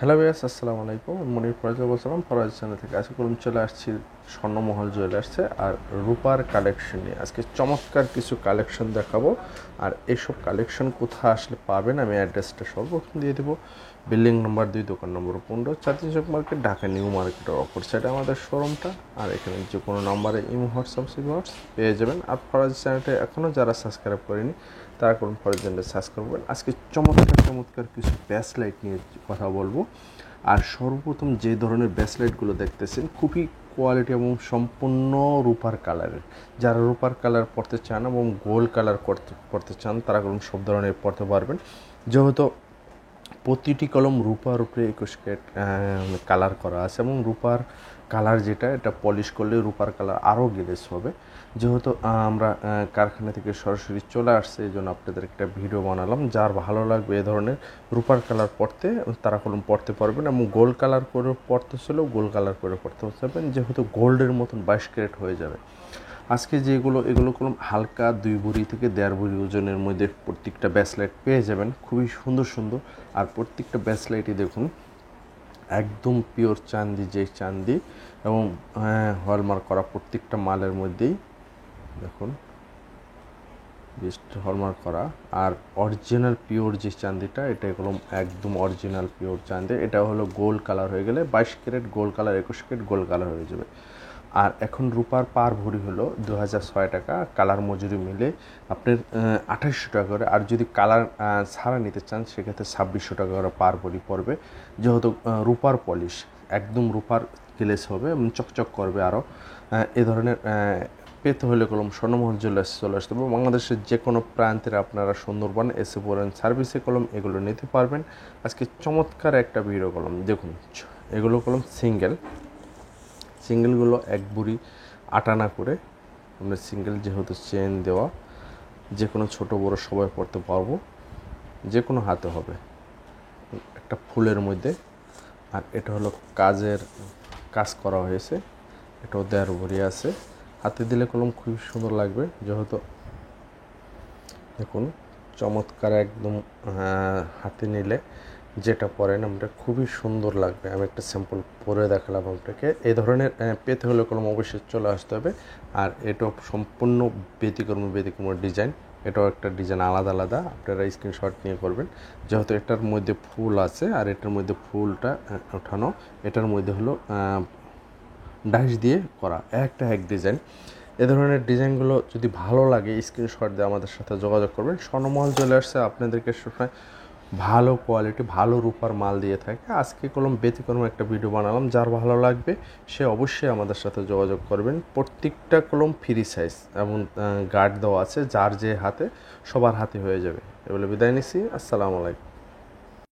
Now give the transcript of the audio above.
Hello ভাইয়াস, আসসালামু আলাইকুম। মনির ফরাজ বলছিলাম ফরাজ চ্যানেল থেকে। আজকে চলে আসছি স্বর্ণমহল জুয়েলার্সে আর রূপার কালেকশন নিয়ে। আজকে চমৎকার কিছু কালেকশন দেখাবো। আর এইসব কালেকশন কোথায় আসলে পাবেন আমি অ্যাড্রেসটা সর্বপ্রথম দিয়ে দেবো। বিল্ডিং নম্বর 2, দোকান নম্বর 15, চাঁদনি চক মার্কেট, ঢাকা নিউ মার্কেটের অপর সাইডে আমাদের শোরুমটা। আর এখানে যে কোনো নাম্বারে ইমো, হোয়াটসঅ্যাপ, সিমস পেয়ে যাবেন। আর ফরাজ চ্যানেলটা এখনও যারা সাবস্ক্রাইব করেনি তারা করুন, ফরাজ চ্যানেলটা সাবস্ক্রাইব করবেন। আজকে চমৎকার কিছু ব্যাসলাইট নিয়ে কথা বলবো। আর সর্বপ্রথম যে ধরনের ব্যাসলাইটগুলো দেখতেছেন খুবই কোয়ালিটি এবং সম্পূর্ণ রূপার কালারের। যারা রূপার কালার পরতে চান এবং গোল্ড কালার পরতে চান তারা সব ধরনের পরতে পারবেন। যেহেতু প্রতিটি কলম রূপার উপরে 21 ক্যারেট কালার করা আছে এবং রূপার কালার যেটা এটা পলিশ করলে রূপার কালার আরও গ্লেজ হবে। যেহেতু আমরা কারখানা থেকে সরাসরি চলে আসছে এই জন্য আপনাদের একটা ভিডিও বানালাম। যার ভালো লাগবে এ ধরনের রূপার কালার পরতে তারা কলম পরতে পারবেন এবং গোল্ড কালার করে পরতে হলেও গোল্ড কালার করে পরতে পারবেন, যেহেতু গোল্ডের মতন 22 ক্যারেট হয়ে যাবে। আজকে এগুলো কলম হালকা 2 ভরি থেকে 1.5 ভরি ওজনের মধ্যে প্রত্যেকটা ব্যাসলাইট পেয়ে যাবেন, খুবই সুন্দর। আর প্রত্যেকটা ব্যাসলাইটই দেখুন একদম পিওর চাঁদি, যে চাঁদি এবং হলমার্ক করা প্রত্যেকটা মালের মধ্যেই দেখুন হলমার্ক করা। আর অরিজিনাল পিওর যে চাঁদিটা এটা এগুলো একদম অরিজিনাল পিওর চাঁদি। এটা হলো গোল্ড কালার হয়ে গেলে 22 carat gold colour, 21 carat gold colour হয়ে যাবে। আর এখন রূপার পার ভরি হলো 2006 টাকা, কালার মজুরি মিলে আপনার 2800 টাকা করে। আর যদি কালার ছাড়া নিতে চান সেক্ষেত্রে 2600 টাকা করে পার ভরি পড়বে। যেহেতু রূপার পলিশ একদম রূপার গ্লেজ হবে এবং চকচক করবে আরও। এ ধরনের পেতে হলে কলম স্বর্ণমহল জুয়েলার্স চলে আসতে হবে। বাংলাদেশের যে কোনো প্রান্তের আপনারা সুন্দরবন এসে পড়েন সার্ভিসে কলম এগুলো নিতে পারবেন। আজকে চমৎকার একটা ভিডিও কলম দেখুন। এগুলো কলম সিঙ্গেলগুলো 1 ভরি 8 আনা করে আমরা সিঙ্গেল, যেহেতু চেন দেওয়া, যে কোনো ছোটো বড়ো সবাই পড়তে পারবো, যে কোনো হাতে হবে। একটা ফুলের মধ্যে। আর এটা হলো কাজ করা হয়েছে, এটাও 1.5 ভরি আছে। হাতে দিলে কলম খুবই সুন্দর লাগবে। যেহেতু দেখুন চমৎকার একদম, হাতে নিলে যেটা পরেন আমরা খুবই সুন্দর লাগবে। আমি একটা স্যাম্পল পরে দেখালাম আপনাকে। এই ধরনের পেতে হলে কলম অবশ্যই চলে আসতে হবে। আর এটাও সম্পূর্ণ ব্যতিক্রম ডিজাইন। এটাও একটা ডিজাইন আলাদা আপনারা স্ক্রিনশট নিয়ে করবেন। যেহেতু এটার মধ্যে ফুল আছে আর এটার মধ্যে ফুলটা ওঠানো, এটার মধ্যে হলো ডাইস দিয়ে করা, একটা এক ডিজাইন। এ ধরনের ডিজাইনগুলো যদি ভালো লাগে স্ক্রিনশট দিয়ে আমাদের সাথে যোগাযোগ করবেন। স্বর্ণমহল জুয়েলার্সে আপনাদেরকে সবসময় ভালো কোয়ালিটি ভালো রূপার মাল দিয়ে থাকে। আজকে কলম ব্যতিক্রম একটা ভিডিও বানালাম, যার ভালো লাগবে সে অবশ্যই আমাদের সাথে যোগাযোগ করবেন। প্রত্যেকটা কলম ফ্রি সাইজ এবং গার্ড দেওয়া আছে, যার যে হাতে সবার হাতে হয়ে যাবে। এ বলে বিদায় নিচ্ছি। আসসালামু আলাইকুম।